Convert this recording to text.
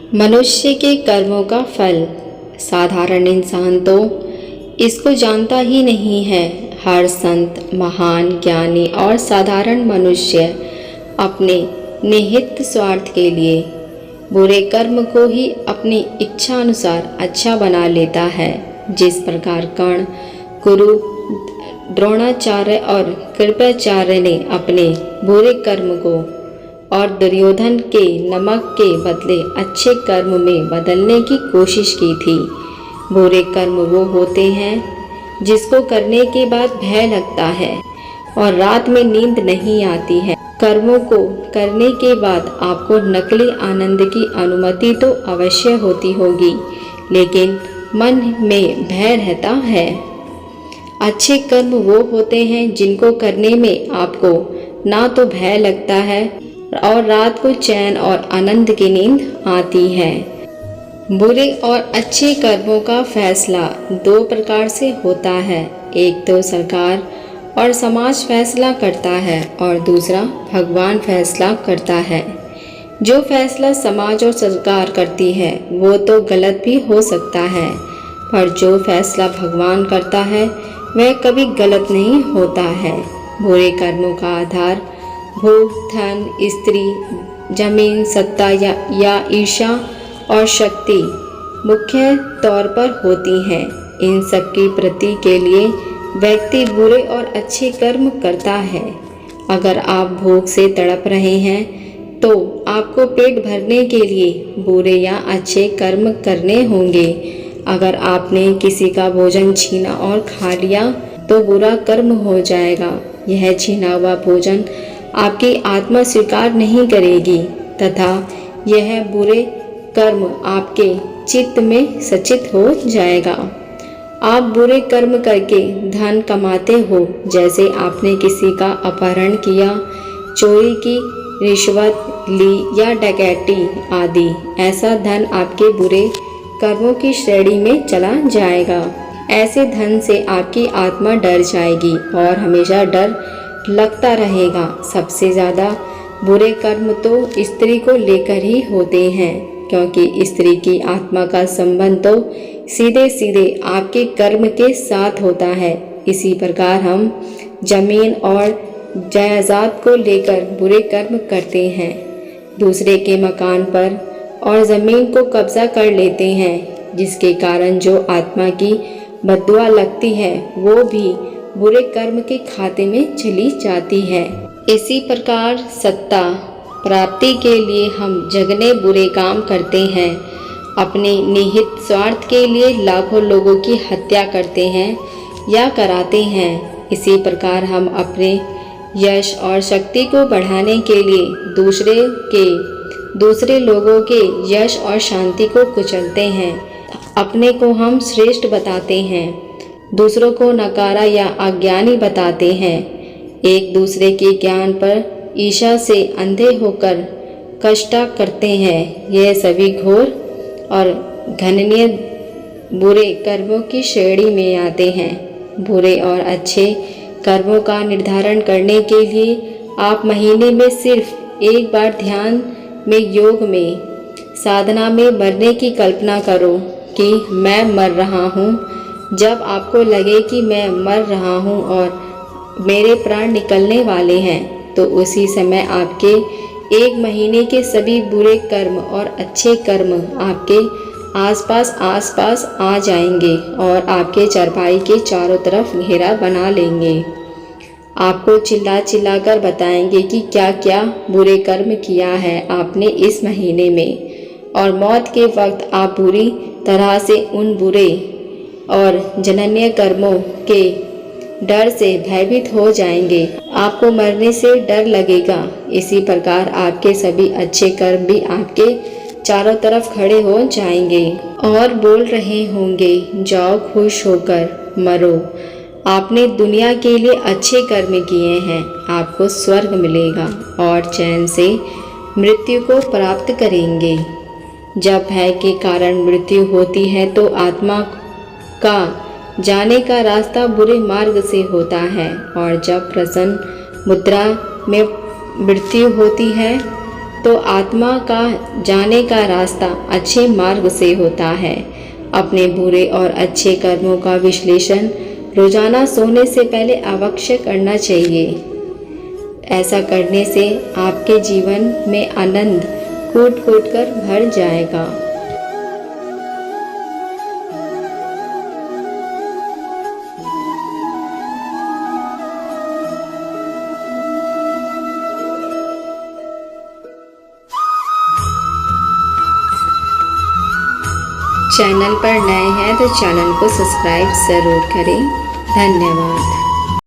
मनुष्य के कर्मों का फल। साधारण इंसान तो इसको जानता ही नहीं है। हर संत, महान, ज्ञानी और साधारण मनुष्य अपने निहित स्वार्थ के लिए बुरे कर्म को ही अपनी इच्छा अनुसार अच्छा बना लेता है। जिस प्रकार कर्ण, गुरु द्रोणाचार्य और कृपाचार्य ने अपने बुरे कर्म को और दुर्योधन के नमक के बदले अच्छे कर्म में बदलने की कोशिश की थी। बुरे कर्म वो होते हैं जिसको करने के बाद भय लगता है और रात में नींद नहीं आती है। कर्मों को करने के बाद आपको नकली आनंद की अनुमति तो अवश्य होती होगी, लेकिन मन में भय रहता है। अच्छे कर्म वो होते हैं जिनको करने में आपको ना तो भय लगता है और रात को चैन और आनंद की नींद आती है। बुरे और अच्छे कर्मों का फैसला दो प्रकार से होता है। एक तो सरकार और समाज फैसला करता है और दूसरा भगवान फैसला करता है। जो फैसला समाज और सरकार करती है वो तो गलत भी हो सकता है, पर जो फैसला भगवान करता है वह कभी गलत नहीं होता है। बुरे कर्मों का आधार भोग, धन, स्त्री, जमीन, सत्ता या ईर्ष्या और शक्ति मुख्य तौर पर होती हैं। इन सब की प्राप्ति के लिए व्यक्ति बुरे और अच्छे कर्म करता है। अगर आप भूख से तड़प रहे हैं तो आपको पेट भरने के लिए बुरे या अच्छे कर्म करने होंगे। अगर आपने किसी का भोजन छीना और खा लिया तो बुरा कर्म हो जाएगा। यह छीना हुआ भोजन आपकी आत्मा स्वीकार नहीं करेगी तथा यह बुरे कर्म आपके चित्त में सचित हो जाएगा। आप बुरे कर्म करके धन कमाते हो, जैसे आपने किसी का अपहरण किया, चोरी की, रिश्वत ली या डकैती आदि। ऐसा धन आपके बुरे कर्मों की श्रेणी में चला जाएगा। ऐसे धन से आपकी आत्मा डर जाएगी और हमेशा डर लगता रहेगा। सबसे ज़्यादा बुरे कर्म तो स्त्री को लेकर ही होते हैं, क्योंकि स्त्री की आत्मा का संबंध तो सीधे सीधे आपके कर्म के साथ होता है। इसी प्रकार हम जमीन और जायदाद को लेकर बुरे कर्म करते हैं। दूसरे के मकान पर और ज़मीन को कब्जा कर लेते हैं, जिसके कारण जो आत्मा की बद्दुआ लगती है वो भी बुरे कर्म के खाते में चली जाती है। इसी प्रकार सत्ता प्राप्ति के लिए हम जगने बुरे काम करते हैं। अपने निहित स्वार्थ के लिए लाखों लोगों की हत्या करते हैं या कराते हैं। इसी प्रकार हम अपने यश और शक्ति को बढ़ाने के लिए दूसरे लोगों के यश और शांति को कुचलते हैं। अपने को हम श्रेष्ठ बताते हैं, दूसरों को नकारा या अज्ञानी बताते हैं। एक दूसरे के ज्ञान पर ईर्ष्या से अंधे होकर कष्ट करते हैं। यह सभी घोर और घृणनीय बुरे कर्मों की श्रेणी में आते हैं। बुरे और अच्छे कर्मों का निर्धारण करने के लिए आप महीने में सिर्फ एक बार ध्यान में, योग में, साधना में मरने की कल्पना करो कि मैं मर रहा हूँ। जब आपको लगे कि मैं मर रहा हूँ और मेरे प्राण निकलने वाले हैं, तो उसी समय आपके एक महीने के सभी बुरे कर्म और अच्छे कर्म आपके आसपास आ जाएंगे और आपके चरपाई के चारों तरफ घेरा बना लेंगे। आपको चिल्ला कर बताएंगे कि क्या क्या बुरे कर्म किया है आपने इस महीने में, और मौत के वक्त आप बुरी तरह से उन बुरे और जनन्य कर्मों के डर से भयभीत हो जाएंगे। आपको मरने से डर लगेगा। इसी प्रकार आपके सभी अच्छे कर्म भी आपके चारों तरफ खड़े हो जाएंगे और बोल रहे होंगे, जाओ खुश होकर मरो, आपने दुनिया के लिए अच्छे कर्म किए हैं। आपको स्वर्ग मिलेगा और चैन से मृत्यु को प्राप्त करेंगे। जब भय के कारण मृत्यु होती है तो आत्मा का जाने का रास्ता बुरे मार्ग से होता है, और जब प्रसन्न मुद्रा में मृत्यु होती है तो आत्मा का जाने का रास्ता अच्छे मार्ग से होता है। अपने बुरे और अच्छे कर्मों का विश्लेषण रोजाना सोने से पहले अवश्य करना चाहिए। ऐसा करने से आपके जीवन में आनंद कूट कूट कर भर जाएगा। चैनल पर नए हैं तो चैनल को सब्सक्राइब ज़रूर करें। धन्यवाद।